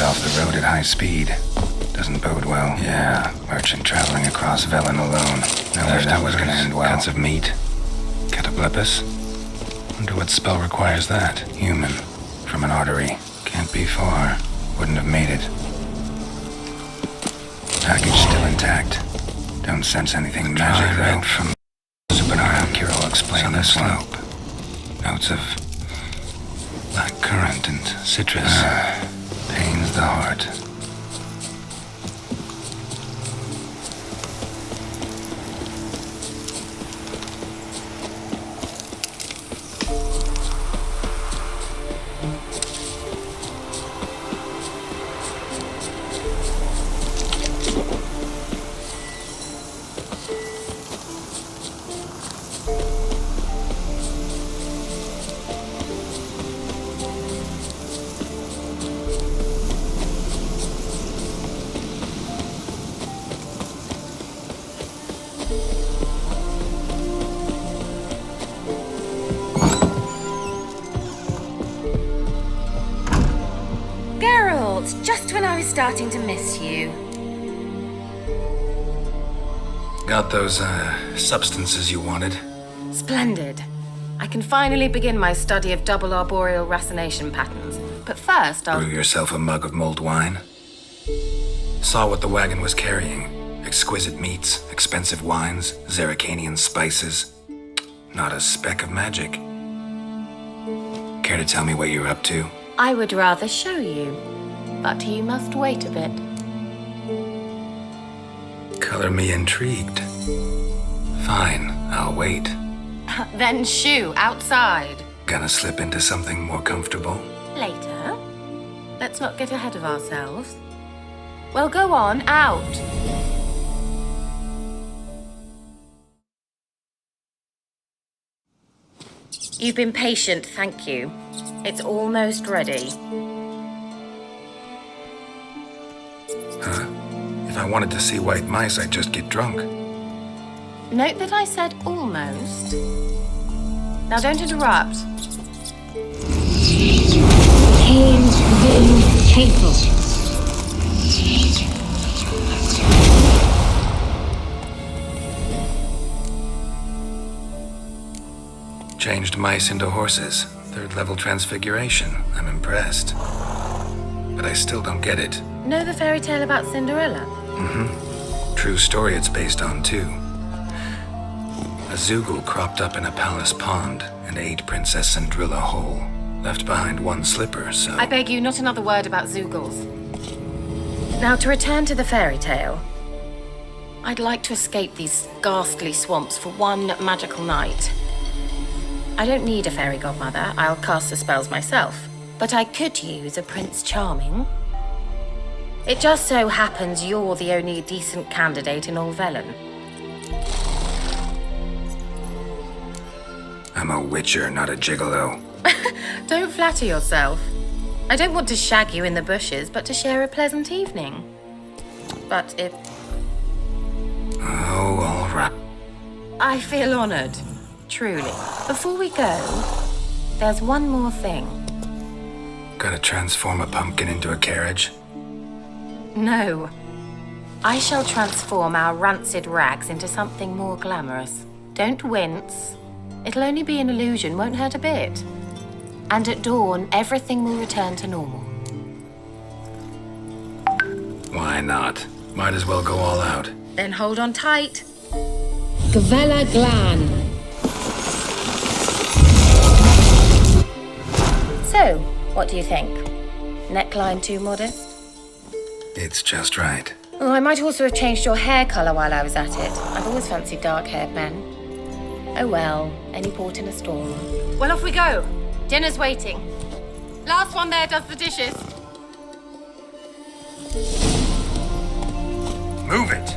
S1: Off the road at high speed. Doesn't bode well. Yeah, merchant traveling across Velen alone. Never that was gonna end well. Cuts of meat. Cataplepus? Wonder what spell requires that. Human. From an artery. Can't be far. Wouldn't have made it. Package still intact. Don't sense anything magic though. From Supernova, Keira will explain the slope. Notes of black currant and citrus. Pains the heart.
S4: Just when I was starting to miss you.
S1: Got those, substances you wanted?
S4: Splendid. I can finally begin my study of double arboreal racination patterns. But first, I'll...
S1: Brew yourself a mug of mulled wine? Saw what the wagon was carrying. Exquisite meats, expensive wines, Zerricanian spices. Not a speck of magic. Care to tell me what you're up to?
S4: I would rather show you. But you must wait a bit.
S1: Color me intrigued. Fine, I'll wait.
S4: Then shoo, outside.
S1: Gonna slip into something more comfortable?
S4: Later. Let's not get ahead of ourselves. Well, go on, out. You've been patient, thank you. It's almost ready.
S1: Huh? If I wanted to see white mice, I'd just get drunk.
S4: Note that I said almost. Now don't interrupt.
S1: Changed mice into horses. 3rd level transfiguration. I'm impressed. But I still don't get it.
S4: Know the fairy tale about Cinderella?
S1: Mm-hmm. True story it's based on, too. A Zoogle cropped up in a palace pond and ate Princess Cendrilla whole. Left behind one slipper, so...
S4: I beg you, not another word about Zoogles. Now, to return to the fairy tale. I'd like to escape these ghastly swamps for one magical night. I don't need a fairy godmother. I'll cast the spells myself. But I could use a Prince Charming. It just so happens you're the only decent candidate in all Velen.
S1: I'm a witcher, not a gigolo.
S4: Don't flatter yourself. I don't want to shag you in the bushes, but to share a pleasant evening. But if...
S1: Oh, all right.
S4: I feel honored. Truly. Before we go, there's one more thing.
S1: Gotta transform a pumpkin into a carriage?
S4: No. I shall transform our rancid rags into something more glamorous. Don't wince. It'll only be an illusion, won't hurt a bit. And at dawn, everything will return to normal.
S1: Why not? Might as well go all out.
S4: Then hold on tight.
S14: Gavella Glan.
S4: So, what do you think? Neckline too modest?
S1: It's just right.
S4: Oh, I might also have changed your hair colour while I was at it. I've always fancied dark-haired men. Oh well, any port in a storm. Well, off we go. Dinner's waiting. Last one there does the dishes.
S1: Move it!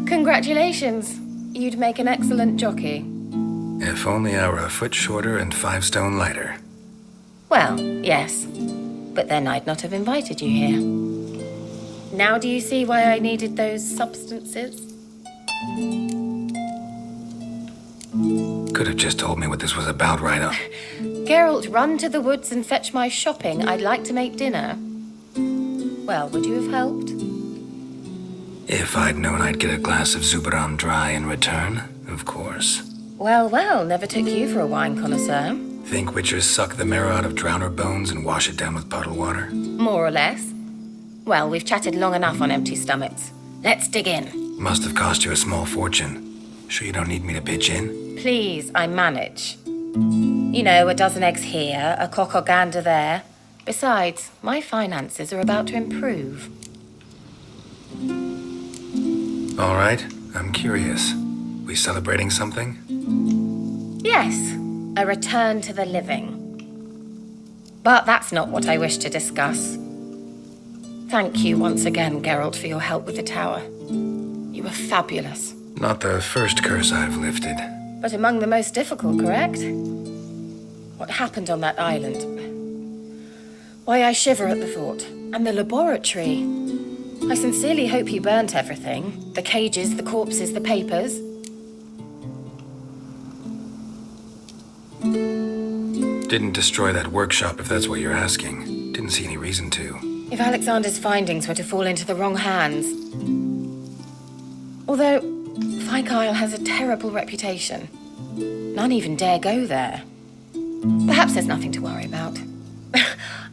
S4: Congratulations. You'd make an excellent jockey.
S1: If only I were a foot shorter and 5 stone lighter.
S4: Well, yes. But then I'd not have invited you here. Now do you see why I needed those substances?
S1: Could have just told me what this was about right on.
S4: Geralt, run to the woods and fetch my shopping. I'd like to make dinner. Well, would you have helped?
S1: If I'd known I'd get a glass of Zubaram dry in return, of course.
S4: Well, well, never took you for a wine connoisseur.
S1: Think witchers suck the marrow out of drowner bones and wash it down with puddle water?
S4: More or less. Well, we've chatted long enough on empty stomachs. Let's dig in.
S1: Must have cost you a small fortune. Sure you don't need me to pitch in?
S4: Please, I manage. You know, a dozen eggs here, a cock or gander there. Besides, my finances are about to improve.
S1: All right, I'm curious. We celebrating something?
S4: Yes, a return to the living. But that's not what I wish to discuss. Thank you once again, Geralt, for your help with the tower. You were fabulous.
S1: Not the first curse I've lifted.
S4: But among the most difficult, correct? What happened on that island? Why, I shiver at the thought. And the laboratory. I sincerely hope he burnt everything. The cages, the corpses, the papers.
S1: Didn't destroy that workshop if that's what you're asking. Didn't see any reason to.
S4: If Alexander's findings were to fall into the wrong hands. Although, Fyke Isle has a terrible reputation. None even dare go there. Perhaps there's nothing to worry about.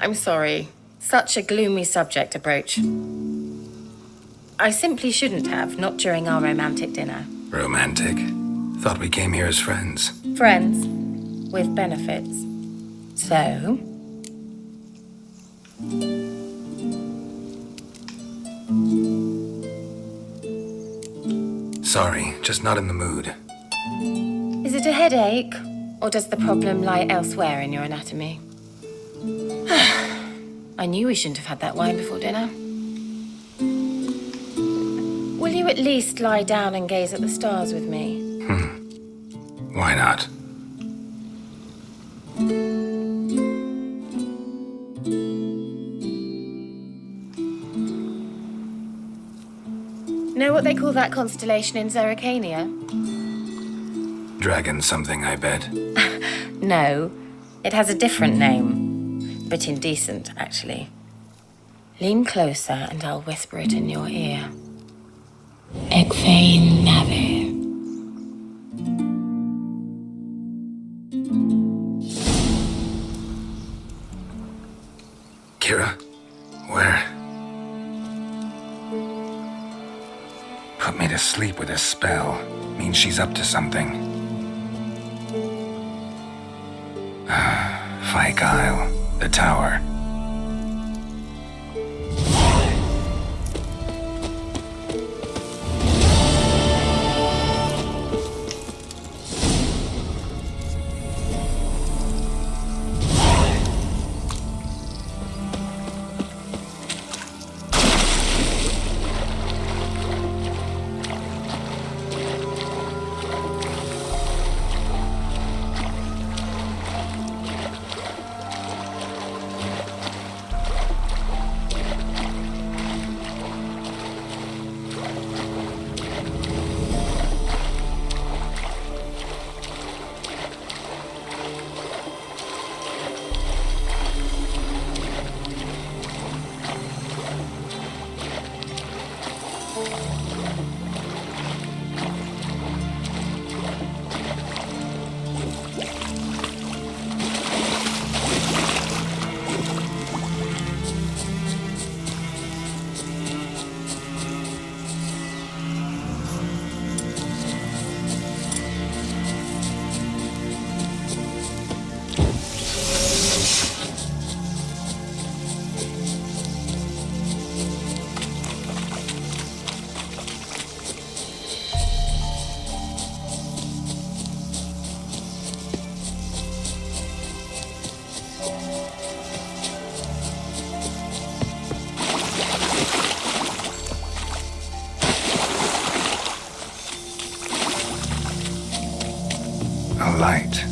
S4: I'm sorry. Such a gloomy subject to broach. I simply shouldn't have, not during our romantic dinner.
S1: Romantic? Thought we came here as friends.
S4: Friends with benefits. So...
S1: Sorry, just not in the mood.
S4: Is it a headache? Or does the problem lie elsewhere in your anatomy? I knew we shouldn't have had that wine before dinner. Will you at least lie down and gaze at the stars with me?
S1: Why not?
S4: Know what they call that constellation in Zerrikania?
S1: Dragon something, I bet.
S4: No, it has a different name. But indecent, actually. Lean closer and I'll whisper it in your ear. Egfain Nave.
S1: Keira? Where? Put me to sleep with a spell. Means she's up to something. Fyke Isle. The tower. A light.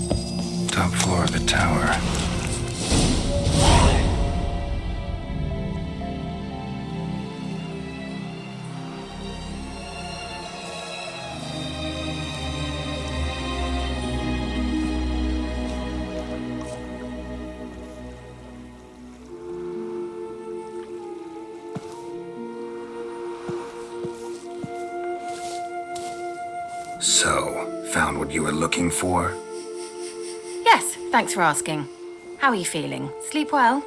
S1: Top floor of the tower. So, found what you were looking for?
S4: Yes, thanks for asking. How are you feeling? Sleep well?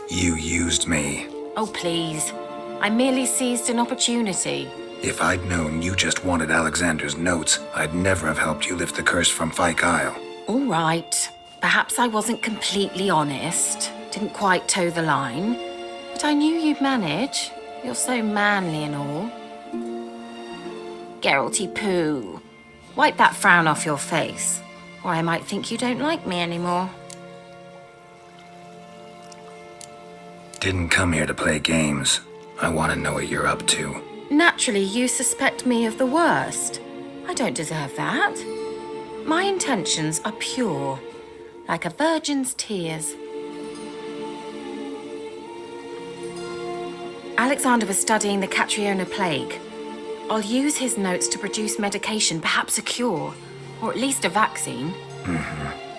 S1: You used me.
S4: Oh, please. I merely seized an opportunity.
S1: If I'd known you just wanted Alexander's notes, I'd never have helped you lift the curse from Fyke Isle.
S4: All right. Perhaps I wasn't completely honest. Didn't quite toe the line. But I knew you'd manage. You're so manly and all. Geralty poo. Wipe that frown off your face, or I might think you don't like me anymore.
S1: Didn't come here to play games. I want to know what you're up to.
S4: Naturally, you suspect me of the worst. I don't deserve that. My intentions are pure, like a virgin's tears. Alexander was studying the Catriona plague. I'll use his notes to produce medication, perhaps a cure, or at least a vaccine.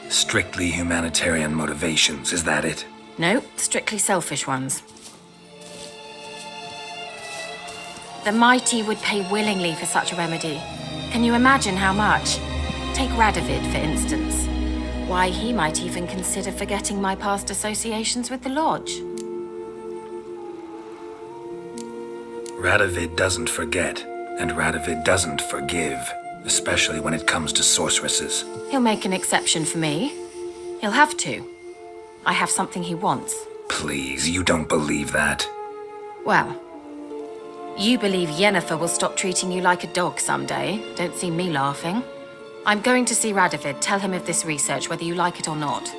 S1: Strictly humanitarian motivations, is that it?
S4: No, strictly selfish ones. The mighty would pay willingly for such a remedy. Can you imagine how much? Take Radovid, for instance. Why, he might even consider forgetting my past associations with the Lodge.
S1: Radovid doesn't forget, and Radovid doesn't forgive. especially when it comes to sorceresses.
S4: He'll make an exception for me. He'll have to. I have something he wants.
S1: Please, you don't believe that.
S4: Well, you believe Yennefer will stop treating you like a dog someday. Don't see me laughing. I'm going to see Radovid, tell him of this research, whether you like it or not.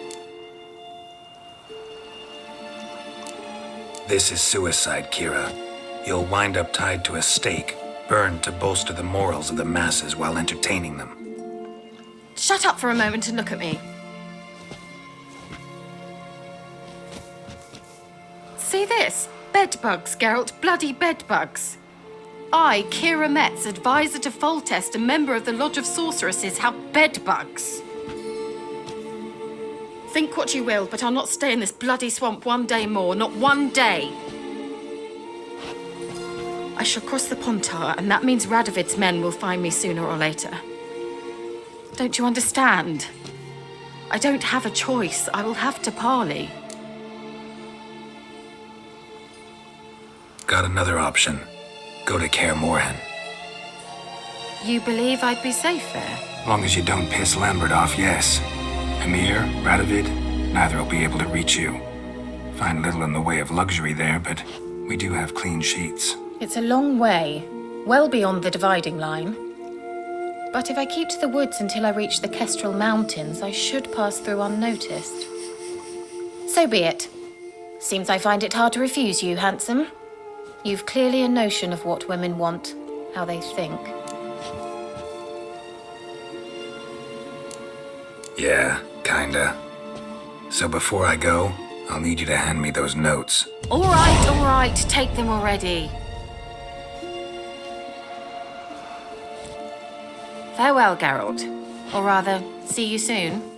S1: This is suicide, Keira. You'll wind up tied to a stake, burned to bolster the morals of the masses while entertaining them.
S4: Shut up for a moment and look at me. See this? Bedbugs, Geralt. Bloody bedbugs. I, Keira Metz, advisor to Foltest and member of the Lodge of Sorceresses, have bedbugs. Think what you will, but I'll not stay in this bloody swamp one day more. Not one day. I shall cross the Pontar, and that means Radovid's men will find me sooner or later. Don't you understand? I don't have a choice. I will have to parley.
S1: Got another option. Go to Kaer Morhen.
S4: You believe I'd be safe there?
S1: Long as you don't piss Lambert off, yes. Emir, Radovid, neither will be able to reach you. Find little in the way of luxury there, but we do have clean sheets.
S4: It's a long way, well beyond the dividing line. But if I keep to the woods until I reach the Kestrel Mountains, I should pass through unnoticed. So be it. Seems I find it hard to refuse you, handsome. You've clearly a notion of what women want, how they think.
S1: Yeah, kinda. So before I go, I'll need you to hand me those notes.
S4: All right, take them already. Farewell, Geralt. Or rather, see you soon.